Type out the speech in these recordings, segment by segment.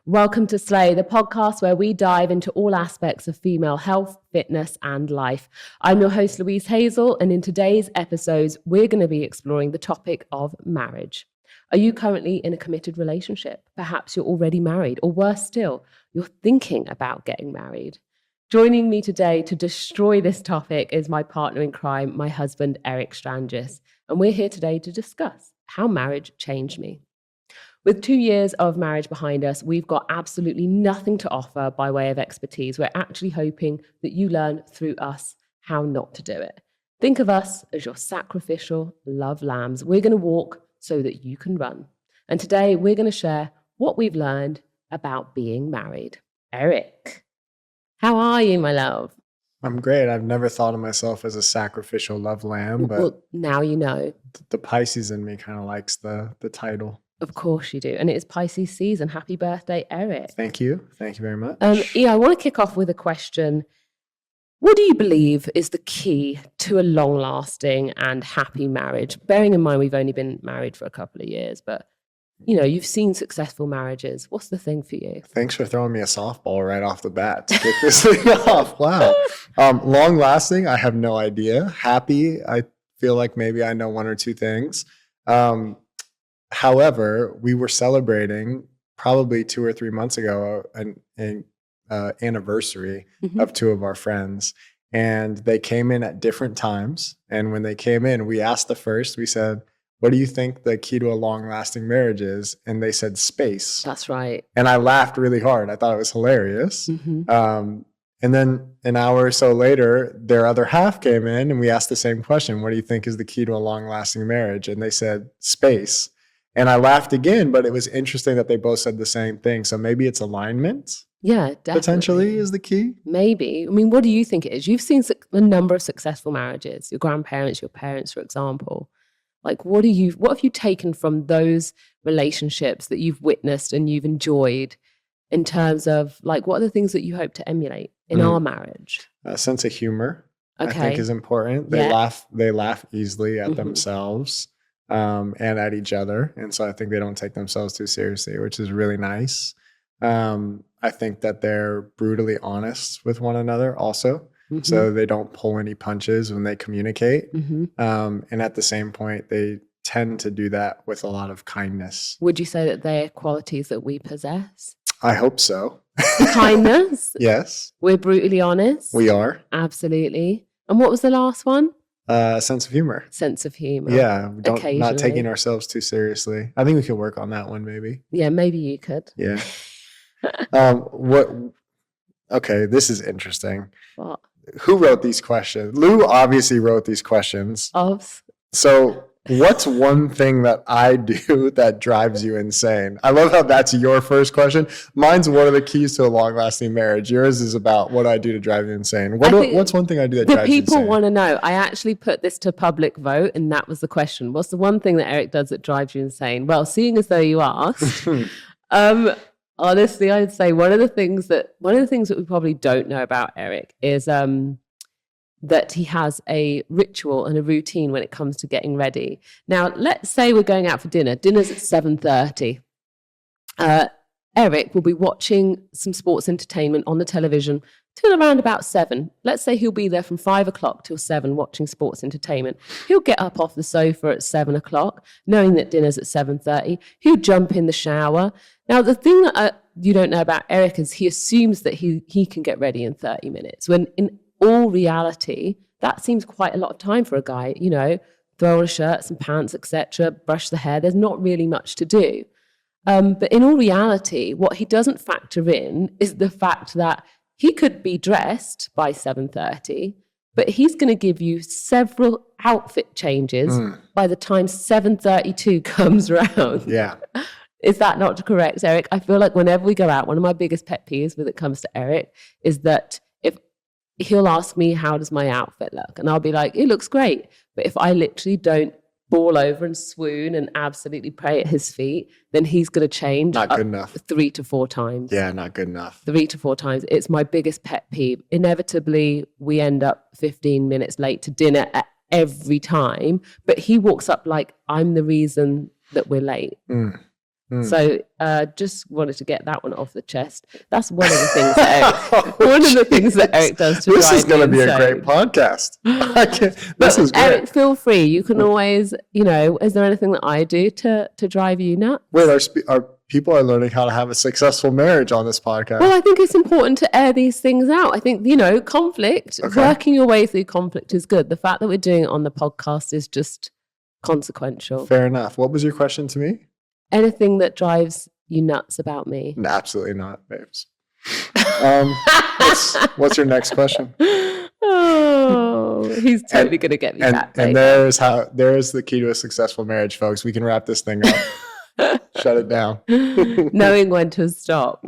Welcome to Slay, the podcast where we dive into all aspects of female health, fitness, and life. I'm your host, Louise Hazel, and in today's episodes, we're going to be exploring the topic of marriage. Are you currently in a committed relationship? Perhaps you're already married, or worse still, you're thinking about getting married. Joining me today to destroy this topic is my partner in crime, my husband, Eric Strangis, and we're here today to discuss how marriage changed me. With 2 years of marriage behind us, we've got absolutely nothing to offer by way of expertise. We're actually hoping that you learn through us how not to do it. Think of us as your sacrificial love lambs. We're going to walk so that you can run. And today we're going to share what we've learned about being married. Eric, how are you, my love? I'm great. I've never thought of myself as a sacrificial love lamb, but well, now you know. The Pisces in me kind of likes the title. Of course you do. And it is Pisces season. Happy birthday, Eric. Thank you. Thank you very much. I want to kick off with a question. What do you believe is the key to a long-lasting and happy marriage? Bearing in mind we've only been married for a couple of years, but you've seen successful marriages. What's the thing for you? Thanks for throwing me a softball right off the bat to kick this thing off. Wow. Long-lasting, I have no idea. Happy, I feel like maybe I know one or two things. However, we were celebrating probably 2 or 3 months ago an anniversary of two of our friends, and they came in at different times. And when they came in, we asked the first, we said, what do you think the key to a long-lasting marriage is? And they said space. That's right. And I laughed really hard. I thought it was hilarious. And then an hour or so later, their other half came in and we asked the same question. What do you think is the key to a long-lasting marriage? And they said space. And I laughed again, but it was interesting that they both said the same thing. So maybe it's alignment. Yeah, definitely. Potentially is the key. Maybe. I mean, what do you think it is? You've seen a number of successful marriages, your grandparents, your parents, for example. Like, what have you taken from those relationships that you've witnessed and you've enjoyed in terms of, like, what are the things that you hope to emulate in our marriage? A sense of humor, I think, is important. They laugh easily at themselves. And at each other. And so I think they don't take themselves too seriously, which is really nice. I think that they're brutally honest with one another also. So they don't pull any punches when they communicate. And at the same point, they tend to do that with a lot of kindness. Would you say that they're qualities that we possess? I hope so. Kindness? Yes. We're brutally honest? We are. Absolutely. And what was the last one? Sense of humor. Sense of humor. Yeah. Not taking ourselves too seriously. I think we could work on that one maybe. Yeah, maybe you could. Yeah. Okay, this is interesting. What? Who wrote these questions? Lou obviously wrote these questions. So what's one thing that I do that drives you insane? I love how that's your first question. Mine's what are the keys to a long-lasting marriage? Yours is about what I do to drive you insane. What's one thing I do that drives you insane? The people want to know. I actually put this to public vote, and that was the question. What's the one thing that Eric does that drives you insane? Well, seeing as though you asked, honestly, I'd say one of the things that we probably don't know about Eric is that he has a ritual and a routine when it comes to getting ready. Now, let's say we're going out for dinner. Dinner's at 7:30. Eric will be watching some sports entertainment on the television till around about 7. Let's say he'll be there from 5 o'clock till 7 watching sports entertainment. He'll get up off the sofa at 7 o'clock, knowing that dinner's at 7:30. He'll jump in the shower. Now, the thing that you don't know about Eric is he assumes that he can get ready in 30 minutes, when in all reality, that seems quite a lot of time for a guy, throw on a shirt, some pants, etc., brush the hair. There's not really much to do. But in all reality, what he doesn't factor in is the fact that he could be dressed by 7:30, but he's going to give you several outfit changes by the time 7:32 comes around. Yeah. Is that not correct, Eric? I feel like whenever we go out, one of my biggest pet peeves when it comes to Eric is that if he'll ask me, how does my outfit look? And I'll be like, it looks great. But if I literally don't fall over and swoon and absolutely pray at his feet, then he's going to change. Not good enough. 3 to 4 times. Yeah, not good enough. 3 to 4 times. It's my biggest pet peeve. Inevitably, we end up 15 minutes late to dinner at every time. But he walks up like I'm the reason that we're late. So just wanted to get that one off the chest. That's one of the things that Eric, one of the things that Eric does to this drive is going to be insane. a great podcast. This is great. Eric, feel free. You can always, is there anything that I do to drive you nuts? Wait, our people are learning how to have a successful marriage on this podcast. Well, I think it's important to air these things out. I think, conflict, working your way through conflict is good. The fact that we're doing it on the podcast is just consequential. Fair enough. What was your question to me? Anything that drives you nuts about me? No, absolutely not, babes. What's your next question? Oh, he's totally going to get me back. And there is the key to a successful marriage, folks. We can wrap this thing up. Shut it down. Knowing when to stop.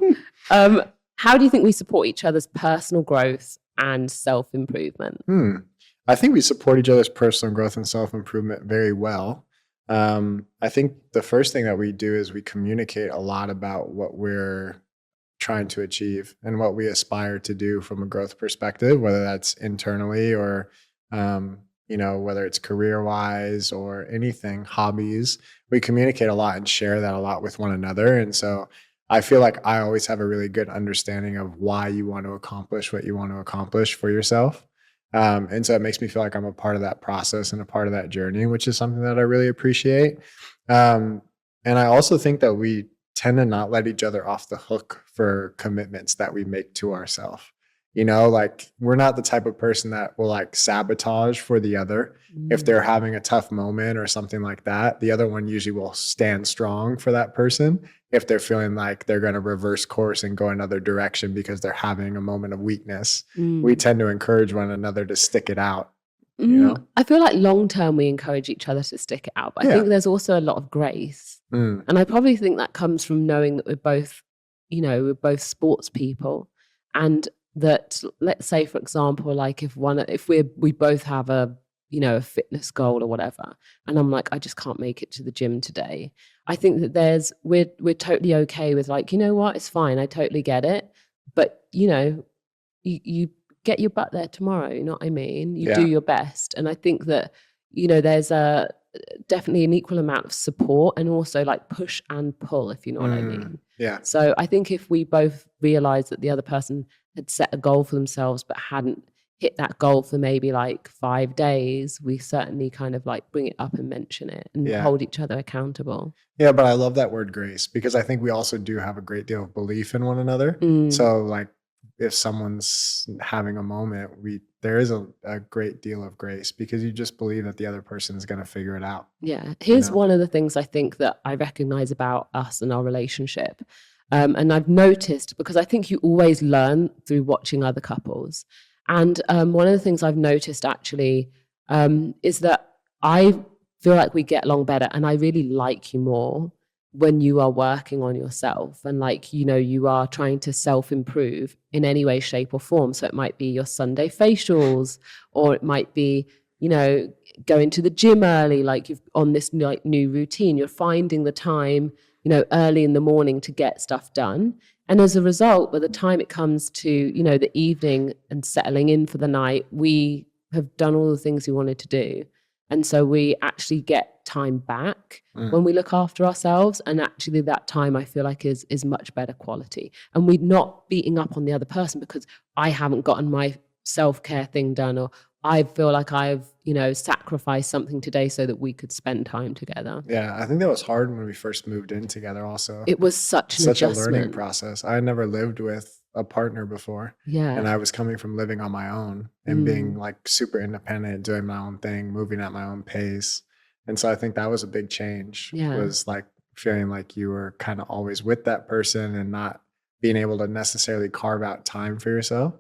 How do you think we support each other's personal growth and self-improvement? I think we support each other's personal growth and self-improvement very well. I think the first thing that we do is we communicate a lot about what we're trying to achieve and what we aspire to do from a growth perspective, whether that's internally or, whether it's career-wise or anything, hobbies. We communicate a lot and share that a lot with one another. And so I feel like I always have a really good understanding of why you want to accomplish what you want to accomplish for yourself. And so it makes me feel like I'm a part of that process and a part of that journey, which is something that I really appreciate. And I also think that we tend to not let each other off the hook for commitments that we make to ourselves. We're not the type of person that will sabotage for the other. If they're having a tough moment or something like that, the other one usually will stand strong for that person. If they're feeling like they're going to reverse course and go another direction because they're having a moment of weakness, we tend to encourage one another to stick it out. I feel like long term we encourage each other to stick it out, but I think there's also a lot of grace. And I probably think that comes from knowing that we're both sports people, and that, let's say, for example, if we both have a fitness goal or whatever, and I'm like, I just can't make it to the gym today. I think that we're totally okay with what, it's fine, I totally get it, but you get your butt there tomorrow, you know what I mean? You do your best. And I think that there's definitely an equal amount of support and also push and pull, if you know what I mean. Yeah. So I think if we both realized that the other person had set a goal for themselves but hadn't hit that goal for maybe 5 days, we certainly kind of bring it up and mention it and hold each other accountable. Yeah, but I love that word grace, because I think we also do have a great deal of belief in one another. So if someone's having a moment, there is a great deal of grace, because you just believe that the other person is going to figure it out. Yeah. Here's one of the things I think that I recognize about us and our relationship. And I've noticed, because I think you always learn through watching other couples. And one of the ththings I've noticed actually is that I feel like we get along better, and I really like you more when you are working on yourself and you are trying to self-improve in any way, shape or form. So it might be your Sunday facials, or it might be, going to the gym early, you've on this new routine, you're finding the time, early in the morning to get stuff done. And as a result, by the time it comes to, the evening and settling in for the night, we have done all the things we wanted to do. And so we actually get time back when we look after ourselves. And actually that time, I feel like is much better quality. And we're not beating up on the other person because I haven't gotten my self-care thing done, or I feel like I've, sacrificed something today so that we could spend time together. Yeah, I think that was hard when we first moved in together also. It was such a learning process. I had never lived with a partner before. Yeah. And I was coming from living on my own and being super independent, doing my own thing, moving at my own pace. And so I think that was a big change. Yeah. Was feeling like you were kind of always with that person and not being able to necessarily carve out time for yourself,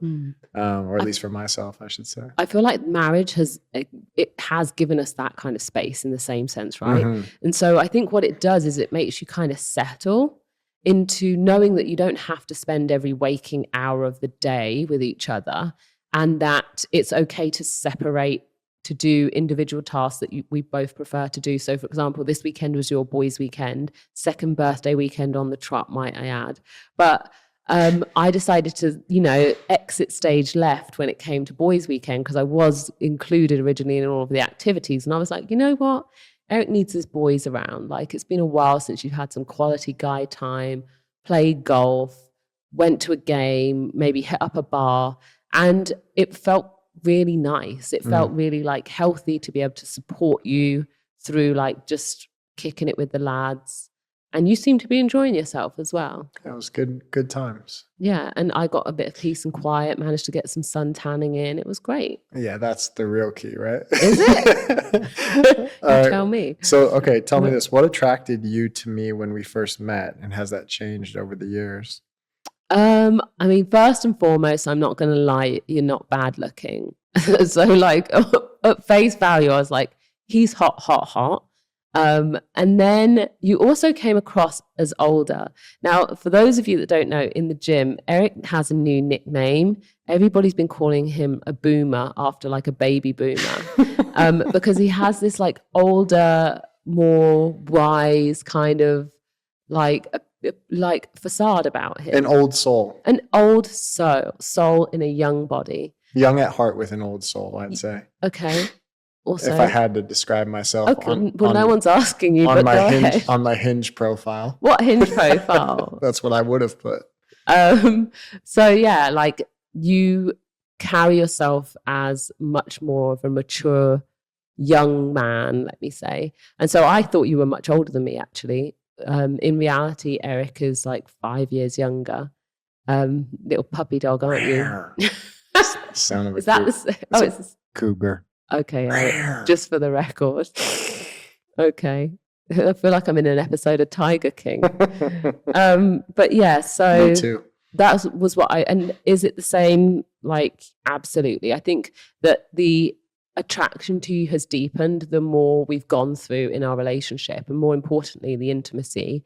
or at least for myself, I should say. I feel like marriage has given us that kind of space in the same sense, right? And so I think what it does is it makes you kind of settle into knowing that you don't have to spend every waking hour of the day with each other, and that it's okay to separate, to do individual tasks that we both prefer to do. So for example, this weekend was your boys' weekend, second birthday weekend on the trot, might I add. But I decided to, exit stage left when it came to boys' weekend, because I was included originally in all of the activities. And I was like, you know what? Eric needs his boys around. Like, it's been a while since you've had some quality guy time, played golf, went to a game, maybe hit up a bar, and it felt really nice. It felt really like healthy to be able to support you through like just kicking it with the lads. And you seem to be enjoying yourself as well. It was good times. Yeah, and I got a bit of peace and quiet, managed to get some sun tanning in. It was great. Yeah, that's the real key, right? Is it? Tell me. So, okay, tell me this. What attracted you to me when we first met, and has that changed over the years? I mean, first and foremost, I'm not going to lie, you're not bad looking. So like at face value, I was like, he's hot, hot, hot. And then you also came across as older. Now, for those of you that don't know, in the gym, Eric has a new nickname. Everybody's been calling him a boomer after like a baby boomer, because he has this like older, more wise kind of like facade about him. An old soul. An old soul in a young body. Young at heart with an old soul, I'd say. Okay. Also, if I had to describe myself, okay, no one's asking you, but go ahead. On my Hinge profile. What Hinge profile? That's what I would have put. So yeah, like you carry yourself as much more of a mature young man, let me say. And so I thought you were much older than me, actually. In reality, Eric is like 5 years younger. Little puppy dog, aren't you? Sound of a is that it's cougar. Okay, just for the record. Okay. I feel like I'm in an episode of Tiger King. But yeah, so me too. That was what and is it the same? Like, absolutely. I think that the attraction to you has deepened the more we've gone through in our relationship, and more importantly, the intimacy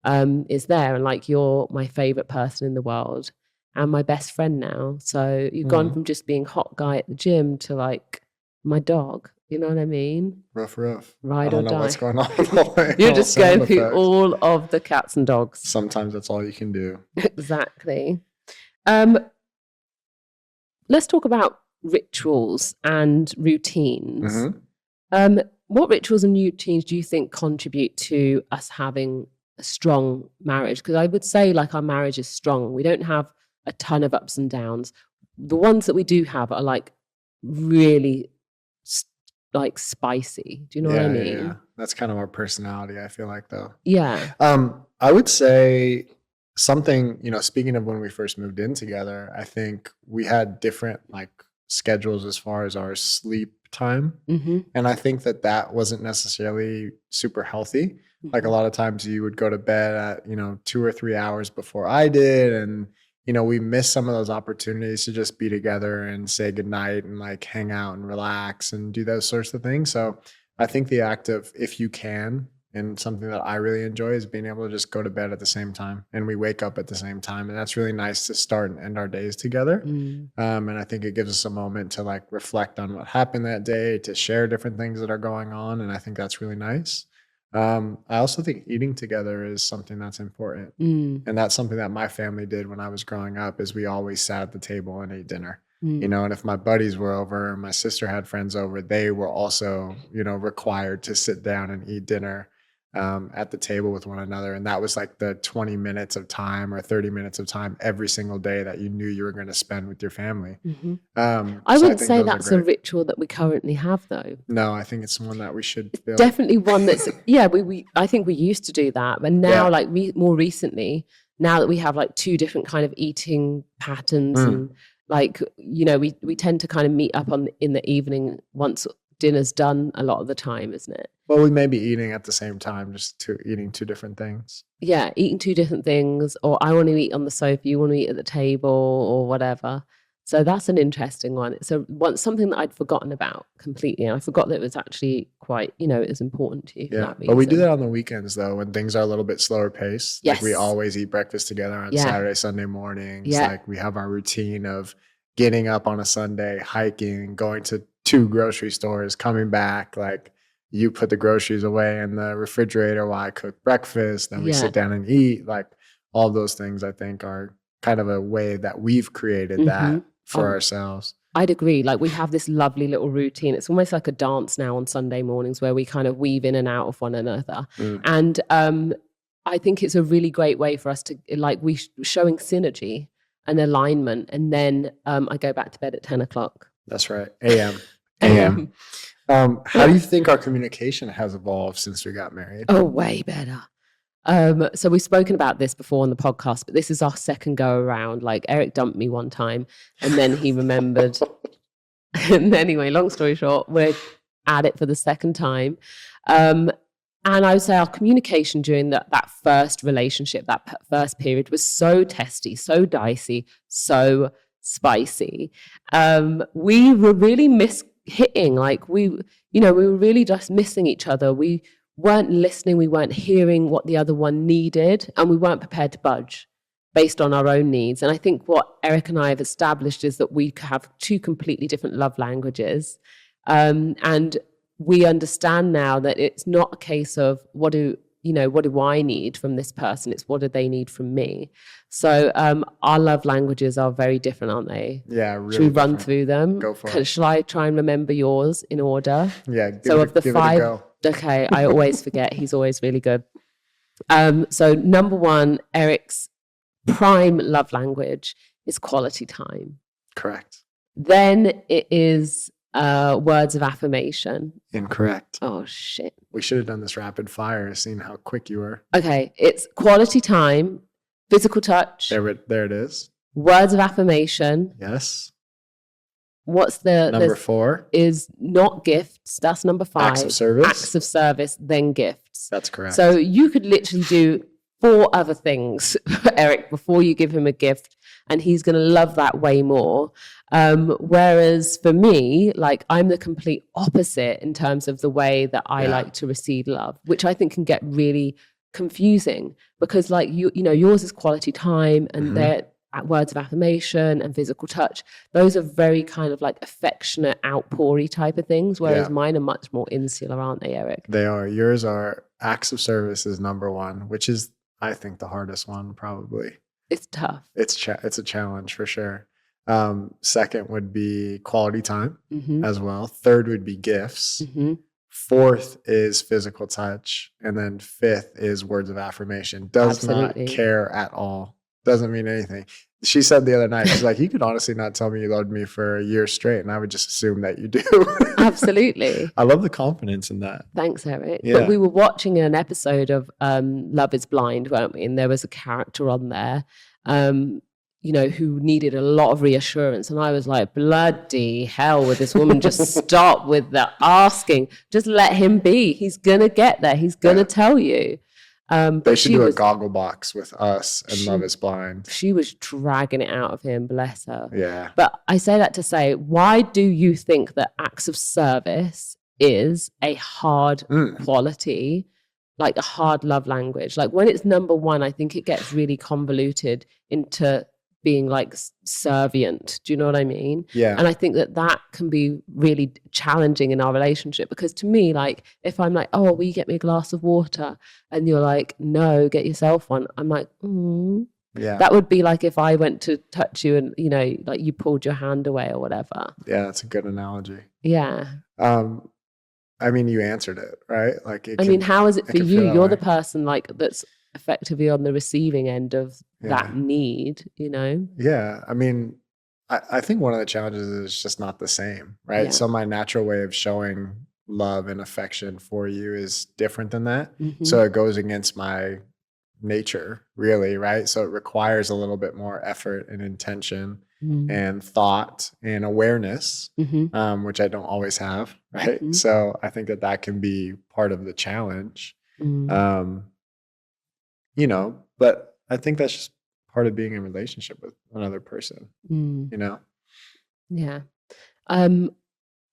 is there. And like, you're my favorite person in the world and my best friend now. So you've gone from just being hot guy at the gym to like my dog. You know what I mean? Rough. Ride I don't or know die. what's going on. You're just going through all of the cats and dogs. Sometimes that's all you can do. Exactly. Let's talk about rituals and routines. What rituals and routines do you think contribute to us having a strong marriage? Because I would say like our marriage is strong. We don't have a ton of ups and downs. The ones that we do have are like really like spicy. Do you know what I mean? Yeah. That's kind of our personality, I feel like, though. Yeah. I would say something, speaking of when we first moved in together, I think we had different like schedules as far as our sleep time. And I think that wasn't necessarily super healthy. Like a lot of times you would go to bed at, 2 or 3 hours before I did. And, we missed some of those opportunities to just be together and say goodnight and like hang out and relax and do those sorts of things. So I think the act of, if you can, and something that I really enjoy is being able to just go to bed at the same time and we wake up at the same time. And that's really nice to start and end our days together. And I think it gives us a moment to like reflect on what happened that day, to share different things that are going on. And I think that's really nice. I also think eating together is something that's important. And that's something that my family did when I was growing up, is we always sat at the table and ate dinner. And if my buddies were over, my sister had friends over, they were also, required to sit down and eat dinner at the table with one another. And that was like the 20 minutes of time or 30 minutes of time every single day that you knew you were going to spend with your family. I wouldn't say that's a ritual that we currently have, though. No, I think it's one that we should build. Definitely one that's, I think we used to do that. But now, like more recently, now that we have like two different kind of eating patterns and like, we tend to kind of meet up in the evening once dinner's done a lot of the time, isn't it? Well, we may be eating at the same time, just eating two different things. Yeah, eating two different things, or I want to eat on the sofa, you want to eat at the table, or whatever. So that's an interesting one. It's something that I'd forgotten about completely, and I forgot that it was actually quite, it was important to you. For that reason. But we do that on the weekends, though, when things are a little bit slower paced. Yes. Like we always eat breakfast together on Saturday, Sunday mornings. Like we have our routine of getting up on a Sunday, hiking, going to 2 grocery stores, coming back, like you put the groceries away in the refrigerator while I cook breakfast, then we sit down and eat. Like all those things, I think, are kind of a way that we've created that for ourselves. I'd agree. Like we have this lovely little routine. It's almost like a dance now on Sunday mornings where we kind of weave in and out of one another. And I think it's a really great way for us to showing synergy and alignment. And then I go back to bed at 10 o'clock. That's right. AM. How do you think our communication has evolved since we got married? Oh, way better. So we've spoken about this before on the podcast, but this is our second go around. Like Eric dumped me one time and then he remembered. And anyway, long story short, we're at it for the second time. And I would say our communication during that first relationship, that first period was so testy, so dicey, so spicy. We were really hitting, like we were really just missing each other. We weren't listening, we weren't hearing what the other one needed, and we weren't prepared to budge based on our own needs. And I think what Eric and I have established is that we have two completely different love languages. And we understand now that it's not a case of what do I need from this person? It's what do they need from me? So our love languages are very different, aren't they? Yeah, really. Should we run through them? Go for it. Shall I try and remember yours in order? Yeah, give it a go. Okay, I always forget. He's always really good. So number one, Eric's prime love language is quality time. Correct. Then it is words of affirmation. Incorrect. Oh, shit. We should have done this rapid fire, seeing how quick you were. Okay, it's quality time, physical touch. There it is. Words of affirmation. Yes. What's the number 4 is not gifts. That's number 5. Acts of service. Acts of service, then gifts. That's correct. So you could literally do 4 other things for Eric before you give him a gift, and he's going to love that way more. Whereas for me, like I'm the complete opposite in terms of the way that I like to receive love, which I think can get really confusing because like yours is quality time and they're words of affirmation and physical touch. Those are very kind of like affectionate, outpoury type of things, whereas mine are much more insular, aren't they, Eric? They are. Yours are acts of service is number 1, which is, I think, the hardest one probably. It's tough. It's a challenge for sure. Second would be quality time as well. Third would be gifts. Fourth is physical touch. And then 5th is words of affirmation. Does not care at all. Doesn't mean anything. She said the other night, she's like, you could honestly not tell me you loved me for a year straight, and I would just assume that you do. Absolutely. I love the confidence in that. Thanks, Eric. Yeah. But we were watching an episode of Love is Blind, weren't we? And there was a character on there, who needed a lot of reassurance. And I was like, bloody hell, would this woman just stop with the asking? Just let him be. He's going to get there. He's going to tell you. But they should do a goggle box with us and Love is Blind. She was dragging it out of him, bless her. Yeah. But I say that to say, why do you think that acts of service is a hard quality, like a hard love language? Like when it's number 1, I think it gets really convoluted into being like servient. Do you know what I mean? Yeah. And I think that can be really challenging in our relationship because to me, like if I'm like, oh, will you get me a glass of water? And you're like, no, get yourself one. I'm like, yeah. That would be like if I went to touch you and, like you pulled your hand away or whatever. Yeah, that's a good analogy. Yeah. I mean, you answered it, right? Like, how is it for you? You're the person like that's effectively on the receiving end of that need, Yeah. I mean, I think one of the challenges is just not the same, right? Yeah. So my natural way of showing love and affection for you is different than that. So it goes against my nature, really, right? So it requires a little bit more effort and intention and thought and awareness, which I don't always have, right? So I think that can be part of the challenge. But I think that's just part of being in a relationship with another person, Yeah.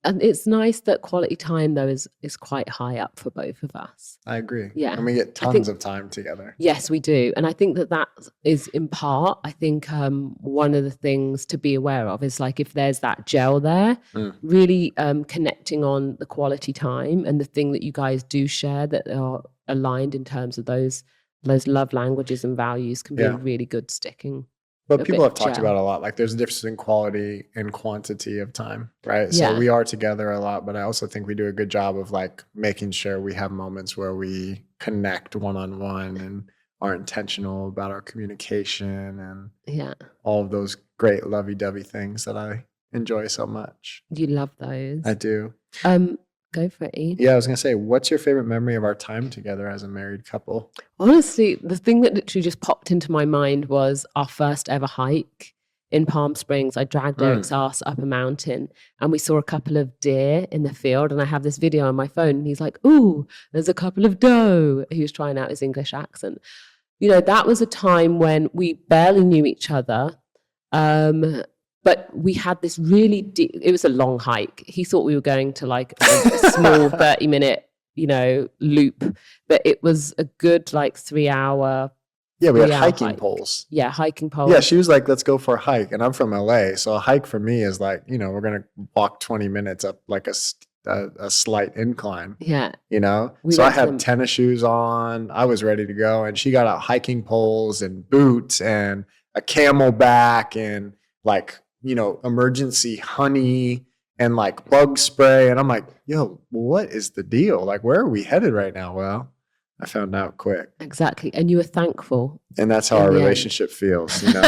And it's nice that quality time, though, is quite high up for both of us. I agree. Yeah. And we get tons of time together. Yes, we do. And I think that is in part, I think one of the things to be aware of is like if there's that gel there, really connecting on the quality time and the thing that you guys do share that are aligned in terms of those love languages and values can be a really good sticking. But people have talked about it a lot. Like there's a difference in quality and quantity of time, right? So we are together a lot, but I also think we do a good job of like making sure we have moments where we connect one-on-one and are intentional about our communication and all of those great lovey-dovey things that I enjoy so much. You love those. I do. Go for it, Ian. Yeah, I was going to say, what's your favorite memory of our time together as a married couple? Honestly, the thing that literally just popped into my mind was our first ever hike in Palm Springs. I dragged Eric's ass up a mountain and we saw a couple of deer in the field. And I have this video on my phone and he's like, ooh, there's a couple of doe. He was trying out his English accent. You know, that was a time when we barely knew each other. But we had this really deep, it was a long hike. He thought we were going to like a small 30-minute, you know, loop, but it was a good like 3-hour. Yeah, we had hiking poles. Yeah, hiking poles. Yeah, she was like, let's go for a hike. And I'm from LA. So a hike for me is like, you know, we're going to walk 20 minutes up like a slight incline. Yeah. You know? So I had tennis shoes on. I was ready to go. And she got out hiking poles and boots and a camelback and like, you know, emergency honey and like bug spray. And I'm like, yo, what is the deal? Like, where are we headed right now? Well, I found out quick. Exactly. And you were thankful. And that's how our relationship feels, you know?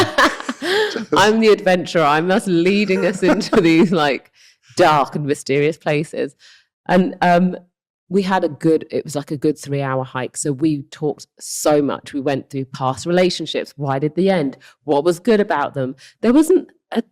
I'm the adventurer. I'm just leading us into these like dark and mysterious places. And we had it was like a good 3-hour hike. So we talked so much. We went through past relationships. Why did they end? What was good about them?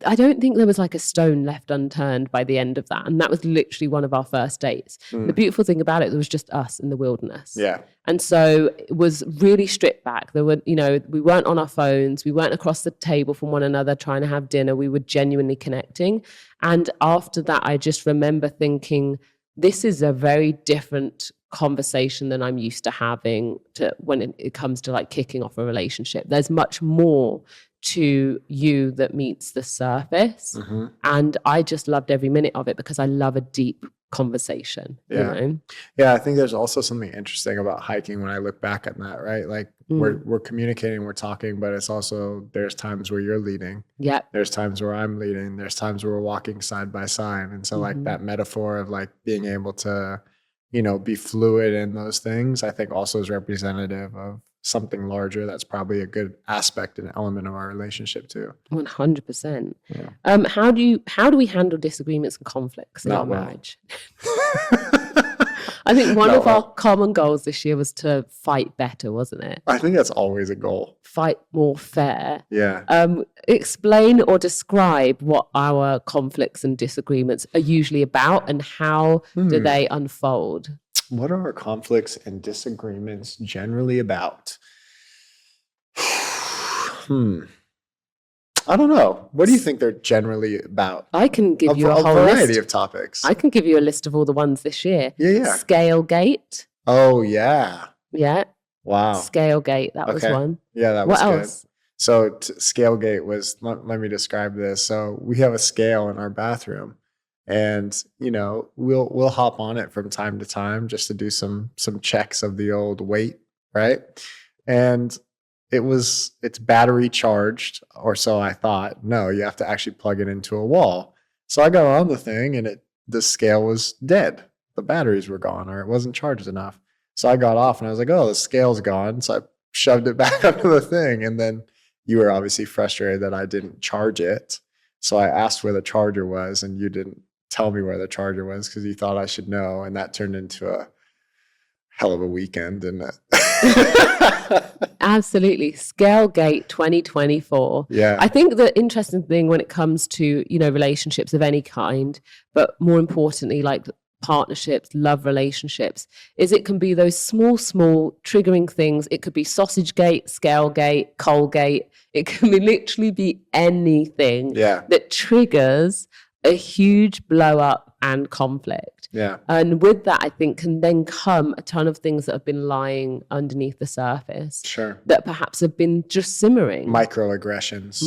I don't think there was like a stone left unturned by the end of that. And that was literally one of our first dates. The beautiful thing about it was just us in the wilderness. Yeah. And so it was really stripped back. There were, you know, we weren't on our phones. We weren't across the table from one another trying to have dinner. We were genuinely connecting. And after that, I just remember thinking, this is a very different conversation than I'm used to having when it comes to like kicking off a relationship. There's much more to you that meets the surface. And I just loved every minute of it because I love a deep conversation. Yeah. You know? Yeah. I think there's also something interesting about hiking when I look back at that, right? Like we're communicating, we're talking, but it's also, there's times where you're leading. Yeah. There's times where I'm leading. There's times where we're walking side by side. And so like that metaphor of like being able to, you know, be fluid in those things, I think also is representative of something larger that's probably a good aspect and element of our relationship too. 100%. Yeah. How do we handle disagreements and conflicts in our marriage? I think one of our common goals this year was to fight better, wasn't it? I think that's always a goal. Fight more fair. Yeah. Explain or describe what our conflicts and disagreements are usually about and how do they unfold? What are our conflicts and disagreements generally about? I don't know. What do you think they're generally about? I can give you a whole variety of topics. I can give you a list of all the ones this year. Yeah. Scalegate. Oh, yeah. Yeah. Wow. Scalegate. That was one. Yeah, that was good. What else? So Scalegate was, let me describe this. So we have a scale in our bathroom. And, you know, we'll hop on it from time to time just to do some checks of the old weight, right? And it's battery charged, or so I thought. No, you have to actually plug it into a wall. So I got on the thing and the scale was dead. The batteries were gone, or it wasn't charged enough. So I got off and I was like, oh, the scale's gone. So I shoved it back under the thing. And then you were obviously frustrated that I didn't charge it. So I asked where the charger was and you didn't tell me where the charger was because you thought I should know. And that turned into a hell of a weekend, didn't it? Absolutely. Scalegate 2024. Yeah. I think the interesting thing when it comes to, you know, relationships of any kind, but more importantly, like partnerships, love relationships, is it can be those small triggering things. It could be sausage gate, Scalegate, Colgate. It can literally be anything that triggers a huge blow up and conflict. Yeah. And with that, I think can then come a ton of things that have been lying underneath the surface. Sure. That perhaps have been just simmering. Microaggressions.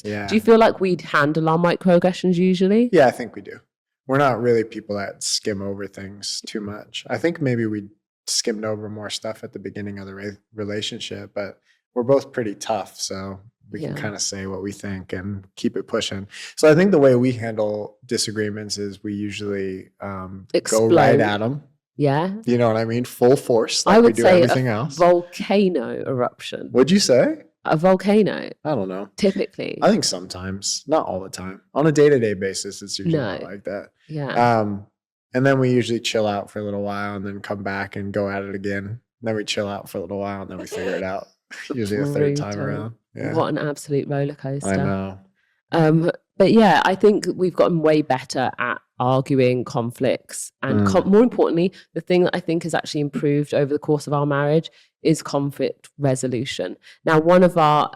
Yeah. Do you feel like we'd handle our microaggressions usually? Yeah, I think we do. We're not really people that skim over things too much. I think maybe we skimmed over more stuff at the beginning of the relationship, but we're both pretty tough. So we can kind of say what we think and keep it pushing. So I think the way we handle disagreements is we usually go right at them. Yeah. You know what I mean? Full force, like I would we do say everything else. Volcano eruption. Would you say? A volcano. I don't know. Typically. I think sometimes, not all the time. On a day-to-day basis, it's usually not like that. Yeah. And then we usually chill out for a little while and then come back and go at it again. Then we chill out for a little while and then we figure it out. Usually the third time around. Yeah. What an absolute roller coaster. I know. But yeah, I think we've gotten way better at arguing conflicts. And more importantly, the thing that I think has actually improved over the course of our marriage is conflict resolution. Now, one of our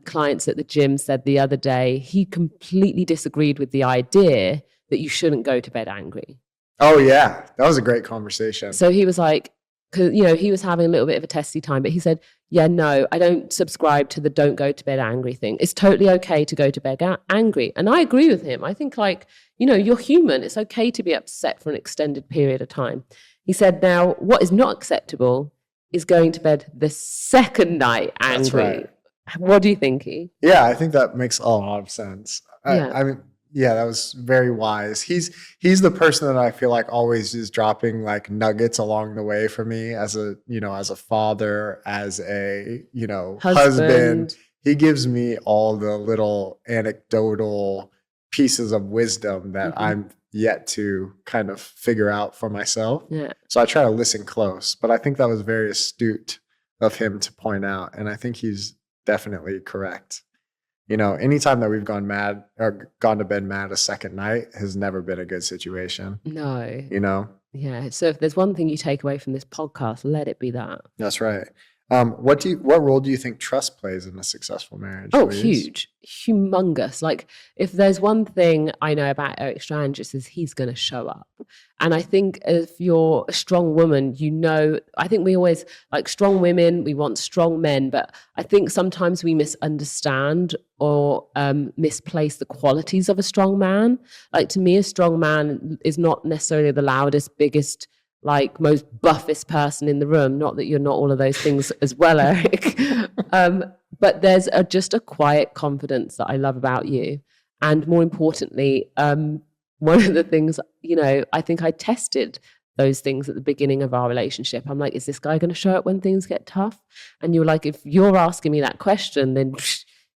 clients at the gym said the other day, he completely disagreed with the idea that you shouldn't go to bed angry. Oh, yeah. That was a great conversation. So he was like, because, you know, he was having a little bit of a testy time, but he said, yeah, no, I don't subscribe to the don't go to bed angry thing. It's totally okay to go to bed angry. And I agree with him. I think, like, you know, you're human. It's okay to be upset for an extended period of time. He said, now, what is not acceptable is going to bed the second night angry. That's right. What do you think, E? Yeah, I think that makes a lot of sense. I mean, yeah, that was very wise. He's the person that I feel like always is dropping like nuggets along the way for me as a, you know, as a father, as a, you know, husband. He gives me all the little anecdotal pieces of wisdom that I'm yet to kind of figure out for myself. Yeah. So I try to listen close, but I think that was very astute of him to point out. And I think he's definitely correct. You know, anytime that we've gone mad or gone to bed mad a second night has never been a good situation. No. You know? Yeah. So if there's one thing you take away from this podcast, let it be that. That's right. What role do you think trust plays in a successful marriage? Oh, Louise? Huge, humongous. Like, if there's one thing I know about Eric Strangis is he's going to show up. And I think if you're a strong woman, you know, I think we always like strong women, we want strong men, but I think sometimes we misunderstand or misplace the qualities of a strong man. Like, to me, a strong man is not necessarily the loudest, biggest, like most buffest person in the room. Not that you're not all of those things as well, Eric. But there's just a quiet confidence that I love about you. And more importantly, one of the things, you know, I think I tested those things at the beginning of our relationship. I'm like, is this guy going to show up when things get tough? And you were like, if you're asking me that question, then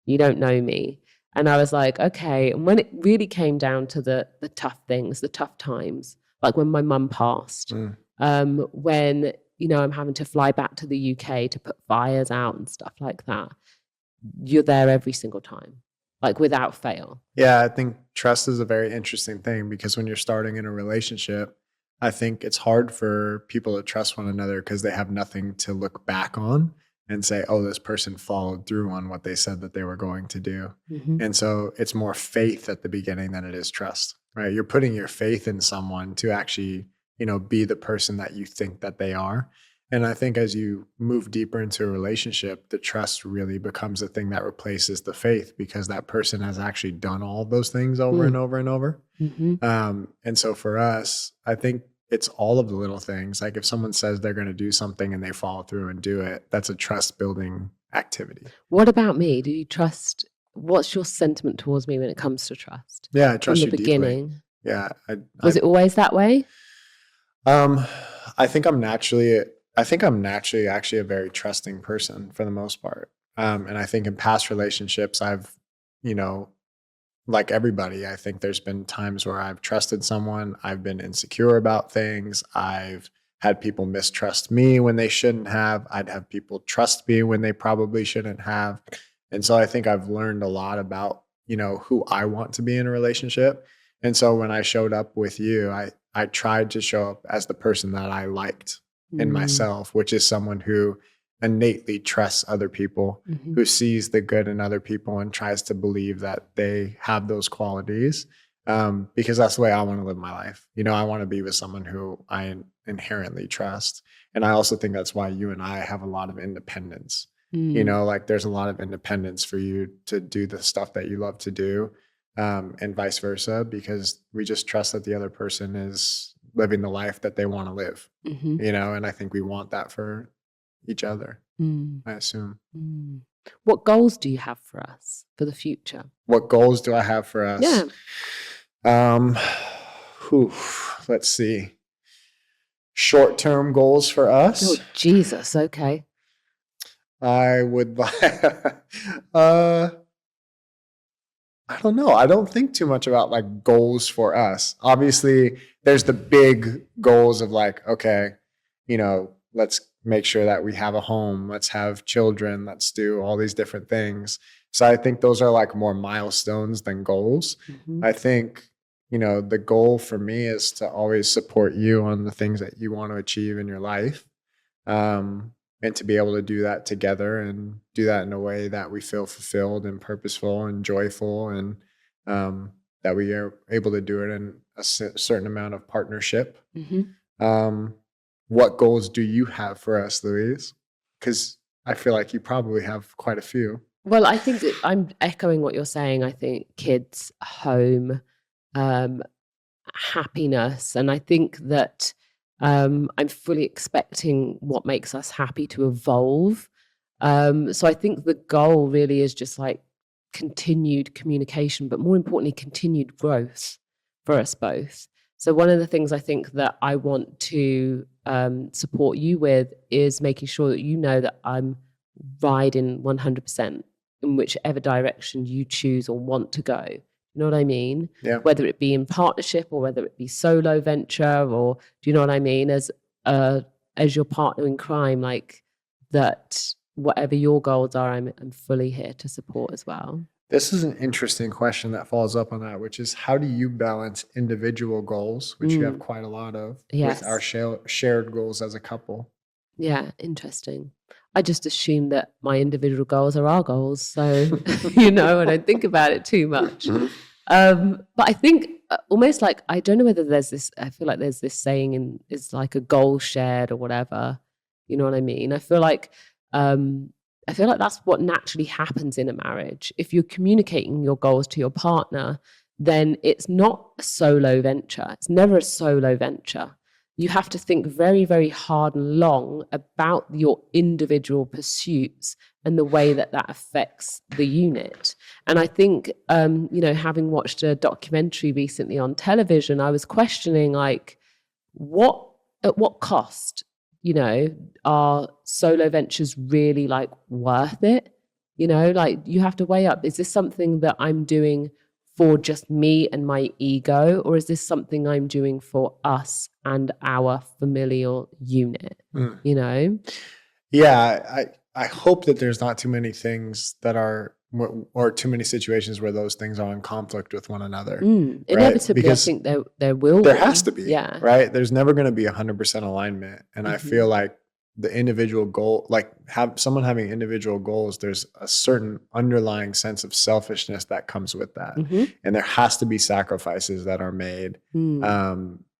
you don't know me. And I was like, okay. And when it really came down to the tough things, the tough times, like when my mum passed, when, you know, I'm having to fly back to the UK to put fires out and stuff like that, you're there every single time, like without fail. Yeah, I think trust is a very interesting thing because when you're starting in a relationship, I think it's hard for people to trust one another because they have nothing to look back on and say, oh, this person followed through on what they said that they were going to do. And so it's more faith at the beginning than it is trust, right? You're putting your faith in someone to actually, you know, be the person that you think that they are. And I think as you move deeper into a relationship, the trust really becomes a thing that replaces the faith because that person has actually done all of those things over and over and over. And so for us, I think it's all of the little things. Like if someone says they're going to do something and they follow through and do it, that's a trust building activity. What about me? Do you trust? What's your sentiment towards me when it comes to trust? Yeah, I trust you from the beginning. Deeply. Yeah. Was it always that way? I think I'm naturally actually a very trusting person for the most part. And I think in past relationships, I've, you know, like everybody, I think there's been times where I've trusted someone, I've been insecure about things, I've had people mistrust me when they shouldn't have, I'd have people trust me when they probably shouldn't have. And so I think I've learned a lot about, you know, who I want to be in a relationship. And so when I showed up with you, I tried to show up as the person that I liked in myself, which is someone who innately trusts other people, who sees the good in other people and tries to believe that they have those qualities, because that's the way I want to live my life. You know, I want to be with someone who I inherently trust. And I also think that's why you and I have a lot of independence. You know, like there's a lot of independence for you to do the stuff that you love to do, and vice versa, because we just trust that the other person is living the life that they want to live, you know, and I think we want that for each other, I assume. What goals do you have for us for the future? What goals do I have for us? Yeah. Let's see. Short-term goals for us. Oh, Jesus. Okay. I would I don't know. I don't think too much about like goals for us. Obviously, there's the big goals of like, okay, let's make sure that we have a home, let's have children, let's do all these different things. So I think those are like more milestones than goals. Mm-hmm. I think, the goal for me is to always support you on the things that you want to achieve in your life. And to be able to do that together and do that in a way that we feel fulfilled and purposeful and joyful, and that we are able to do it in a certain amount of partnership. Mm-hmm. What goals do you have for us, Louise? Because I feel like you probably have quite a few. Well, I think I'm echoing what you're saying. I think kids, home, happiness. And I think that I'm fully expecting what makes us happy to evolve. So I think the goal really is just like continued communication, but more importantly, continued growth for us both. So one of the things I think that I want to support you with is making sure that you know that I'm riding 100% in whichever direction you choose or want to go. You know what I mean? Yeah. Whether it be in partnership or whether it be solo venture, or do you know what I mean? As your partner in crime, like that, whatever your goals are, I'm fully here to support as well. This is an interesting question that follows up on that, which is how do you balance individual goals, which you have quite a lot of, with our shared goals as a couple? Yeah, interesting. I just assume that my individual goals are our goals. So, I don't think about it too much. But I think almost like, I don't know whether there's this, I feel like there's this saying it's like a goal shared or whatever. You know what I mean? I feel like that's what naturally happens in a marriage. If you're communicating your goals to your partner, then it's not a solo venture. It's never a solo venture. You have to think very, very hard and long about your individual pursuits and the way that affects the unit. And I think, having watched a documentary recently on television, I was questioning, like, at what cost, are solo ventures really like worth it? Like you have to weigh up, is this something that I'm doing for just me and my ego, or is this something I'm doing for us and our familial unit? Yeah, I hope that there's not too many things that are, or too many situations where those things are in conflict with one another. Inevitably, because I think there has to be. Yeah. Right? There's never going to be 100% alignment. And I feel like the individual goal, like someone having individual goals, there's a certain underlying sense of selfishness that comes with that. And there has to be sacrifices that are made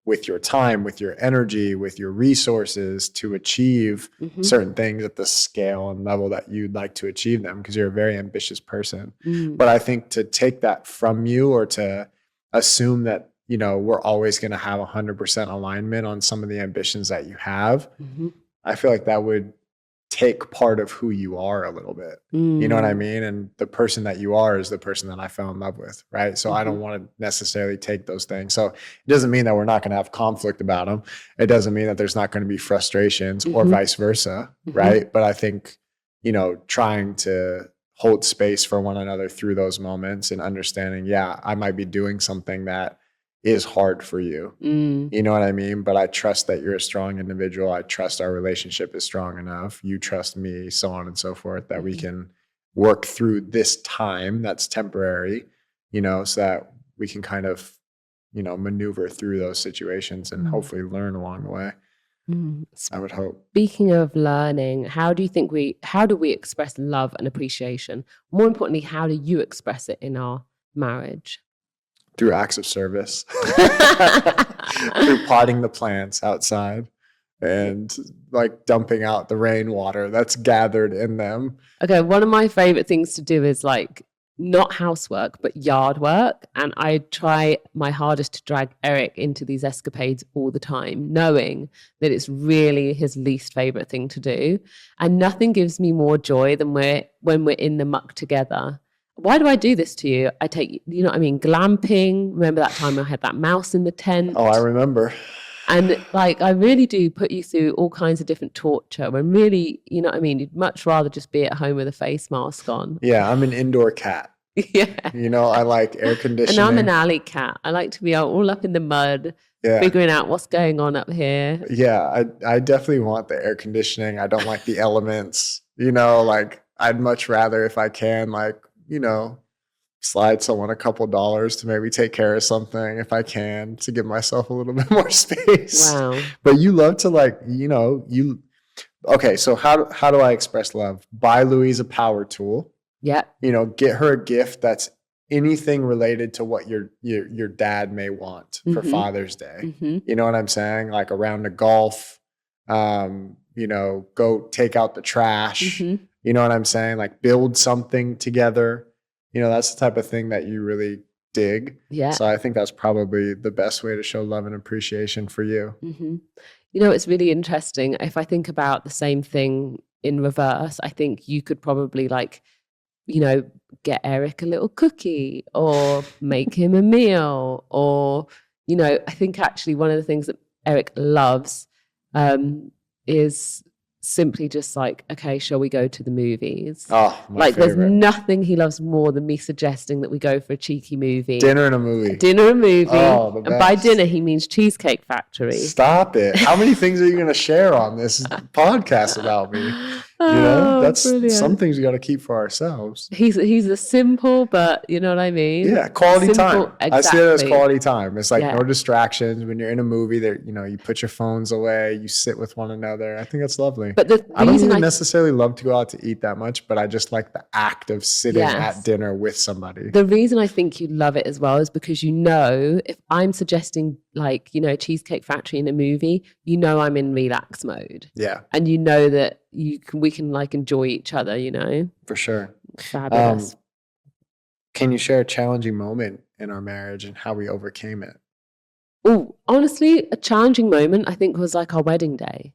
with your time, with your energy, with your resources to achieve certain things at the scale and level that you'd like to achieve them, because you're a very ambitious person. But I think to take that from you, or to assume that, we're always going to have 100% alignment on some of the ambitions that you have, I feel like that would take part of who you are a little bit. You know what I mean? And the person that you are is the person that I fell in love with, right? So I don't want to necessarily take those things. So it doesn't mean that we're not going to have conflict about them. It doesn't mean that there's not going to be frustrations or vice versa, right? But I think, trying to hold space for one another through those moments and understanding, I might be doing something that is hard for you. You know what I mean? But I trust that you're a strong individual. I trust our relationship is strong enough. You trust me, so on and so forth, that we can work through this time that's temporary, so that we can kind of, maneuver through those situations and hopefully learn along the way. I would hope. Speaking of learning, how do we express love and appreciation? More importantly, how do you express it in our marriage? Through acts of service, through potting the plants outside and like dumping out the rainwater that's gathered in them. Okay, one of my favorite things to do is like not housework, but yard work. And I try my hardest to drag Eric into these escapades all the time, knowing that it's really his least favorite thing to do. And nothing gives me more joy than when we're in the muck together. Why do I do this to you? I take, you know what I mean? Glamping. Remember that time I had that mouse in the tent? Oh, I remember. And like, I really do put you through all kinds of different torture when really, you know what I mean? You'd much rather just be at home with a face mask on. Yeah, I'm an indoor cat. Yeah. You know, I like air conditioning. And I'm an alley cat. I like to be all up in the mud, figuring out what's going on up here. Yeah, I definitely want the air conditioning. I don't like the elements. You know, like I'd much rather, if I can, like, you know, slide someone a couple dollars to maybe take care of something if I can, to give myself a little bit more space. Wow. But you love to, like, you know, okay, so how do I express love? Buy Louise a power tool. Yeah. You know, get her a gift that's anything related to what your dad may want for Father's Day. Mm-hmm. You know what I'm saying? Like a round of golf, you know, go take out the trash. Mm-hmm. You know what I'm saying? Like build something together. You know, that's the type of thing that you really dig. Yeah. So I think that's probably the best way to show love and appreciation for you. Mm-hmm. You know, it's really interesting. If I think about the same thing in reverse, I think you could probably, like, you know, get Eric a little cookie or make him a meal, or, you know, I think actually one of the things that Eric loves is simply just like, okay, shall we go to the movies? Oh, my like favorite. There's nothing he loves more than me suggesting that we go for a cheeky movie. Dinner and a movie. Oh, the best. And by dinner, he means Cheesecake Factory. Stop it. How many things are you going to share on this podcast about me? You know, that's brilliant. Some things we got to keep for ourselves. He's a simple, but you know what I mean? Yeah, quality time. Exactly. I see it as quality time. It's like no distractions. When you're in a movie, there, you know, you put your phones away, you sit with one another. I think that's lovely. But I don't even necessarily love to go out to eat that much, but I just like the act of sitting at dinner with somebody. The reason I think you love it as well is because, you know, if I'm suggesting, like, you know, Cheesecake Factory in a movie, you know, I'm in relax mode. Yeah. And you know that we can like enjoy each other, you know? For sure. Fabulous. Can you share a challenging moment in our marriage and how we overcame it? Oh, honestly, a challenging moment, I think, was like our wedding day.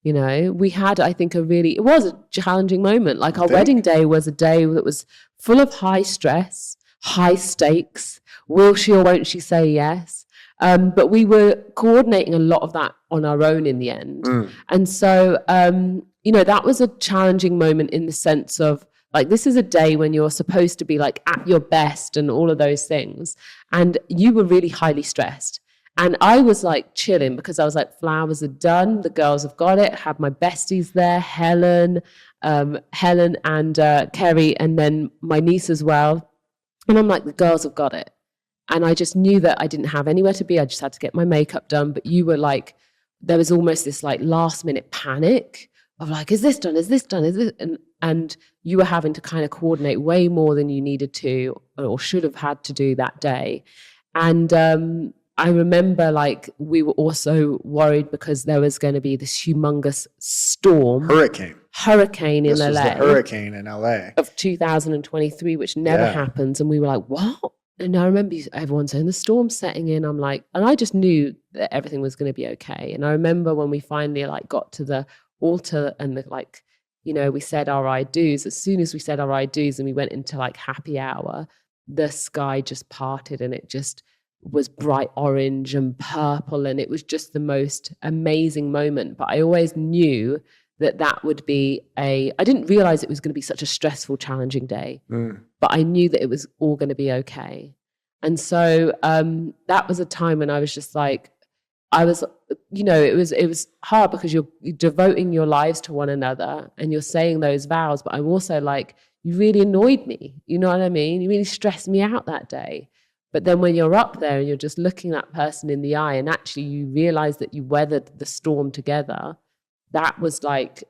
You know, we had, I think, it was a challenging moment. Like our wedding day was a day that was full of high stress, high stakes. Will she or won't she say yes? But we were coordinating a lot of that on our own in the end. And so, you know, that was a challenging moment in the sense of, like, this is a day when you're supposed to be like at your best and all of those things. And you were really highly stressed. And I was like chilling because I was like, flowers are done. The girls have got it. Had my besties there, Helen and Kerry, and then my niece as well. And I'm like, the girls have got it. And I just knew that I didn't have anywhere to be. I just had to get my makeup done. But you were like, there was almost this like last minute panic of like, is this done? Is this done? Is this? And you were having to kind of coordinate way more than you needed to or should have had to do that day. And I remember, like, we were also worried because there was going to be this humongous hurricane in LA. This was the hurricane in LA of 2023, which never happens. And we were like, what? And I remember everyone saying the storm's setting in. I'm like, and I just knew that everything was going to be okay. And I remember when we finally like got to the altar and the, like, you know, we said our I do's. As soon as we said our I do's and we went into like happy hour, the sky just parted and it just was bright orange and purple, and it was just the most amazing moment. But I always knew that would be I didn't realize it was going to be such a stressful, challenging day, but I knew that it was all going to be okay. And so that was a time when I was just like, I was, you know, it was hard because you're devoting your lives to one another and you're saying those vows, but I'm also like, you really annoyed me. You know what I mean? You really stressed me out that day. But then when you're up there and you're just looking that person in the eye and actually you realize that you weathered the storm together, that was like,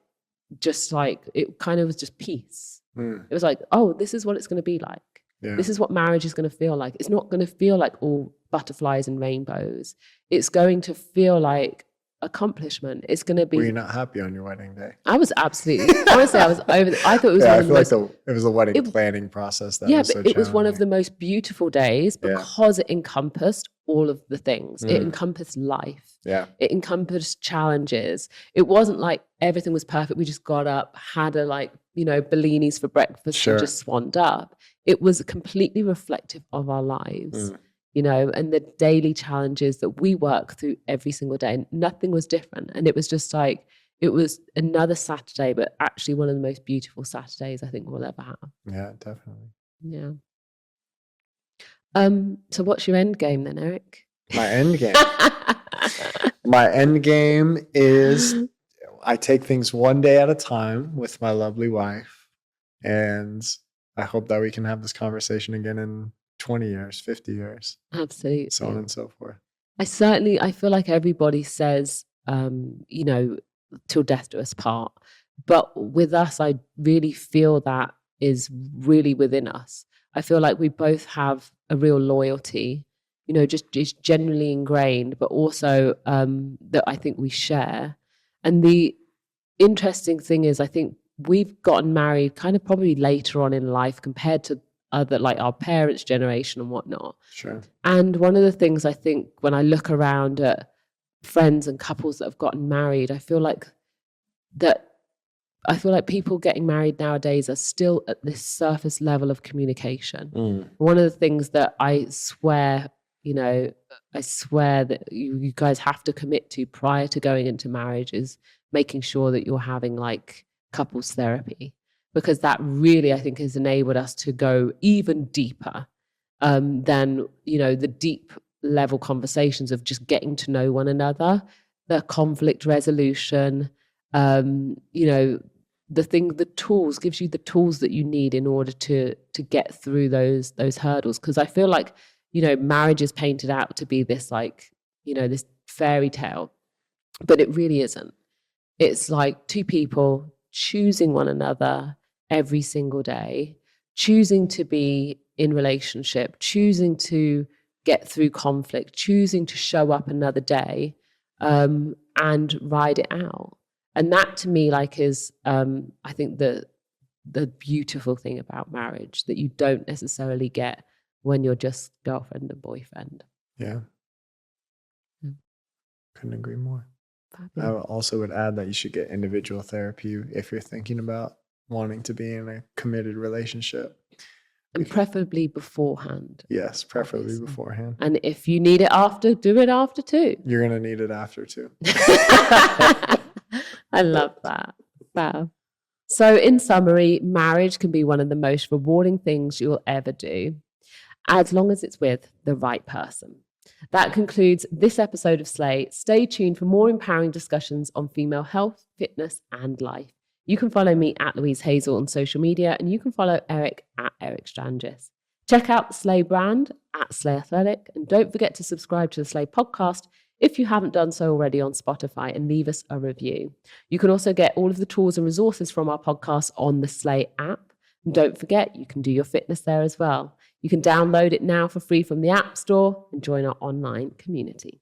just like, it kind of was just peace. It was like, oh, this is what it's going to be like. Yeah. This is what marriage is going to feel like. It's not going to feel like all butterflies and rainbows. It's going to feel like accomplishment. It's going to be. Were you not happy on your wedding day? I was absolutely, honestly, I was over. I thought it was yeah, one I of feel the like most, it was the wedding planning process that was so but it was one of the most beautiful days because it encompassed all of the things. It encompassed life. Yeah. It encompassed challenges. It wasn't like everything was perfect. We just got up, had a Bellinis for breakfast and just swanned up. It was completely reflective of our lives. And the daily challenges that we work through every single day. Nothing was different. And it was just like, it was another Saturday, but actually one of the most beautiful Saturdays I think we'll ever have. Yeah, definitely. Yeah. So what's your end game then, Eric? My end game? My end game is I take things one day at a time with my lovely wife. And I hope that we can have this conversation again in 20 years, 50 years. Absolutely. So on and so forth. I feel like everybody says, till death do us part. But with us, I really feel that is really within us. I feel like we both have a real loyalty, just generally ingrained, but also that I think we share. And the interesting thing is, I think we've gotten married kind of probably later on in life compared to other, like our parents' generation and whatnot. Sure. And one of the things I think when I look around at friends and couples that have gotten married, I feel like people getting married nowadays are still at this surface level of communication. One of the things that I swear that you guys have to commit to prior to going into marriage is making sure that you're having like couples therapy, because that really, I think, has enabled us to go even deeper than, the deep level conversations of just getting to know one another, the conflict resolution, the tools, gives you the tools that you need in order to get through those hurdles. Because I feel like, marriage is painted out to be this this fairy tale, but it really isn't. It's like two people choosing one another every single day, choosing to be in relationship, choosing to get through conflict, choosing to show up another day, and ride it out. And that to me, is I think the beautiful thing about marriage that you don't necessarily get when you're just girlfriend and boyfriend. Yeah. Couldn't agree more. I also would add that you should get individual therapy if you're thinking about wanting to be in a committed relationship. And preferably beforehand. Yes, preferably beforehand. And if you need it after, do it after too. You're going to need it after too. I love that. Wow. So in summary, marriage can be one of the most rewarding things you'll ever do, as long as it's with the right person. That concludes this episode of Slay. Stay tuned for more empowering discussions on female health, fitness, and life. You can follow me at Louise Hazel on social media, and you can follow Eric at Eric Strangis. Check out the Slay brand at Slay Athletic, and don't forget to subscribe to the Slay podcast if you haven't done so already on Spotify, and leave us a review. You can also get all of the tools and resources from our podcast on the Slay app. And don't forget, you can do your fitness there as well. You can download it now for free from the App Store and join our online community.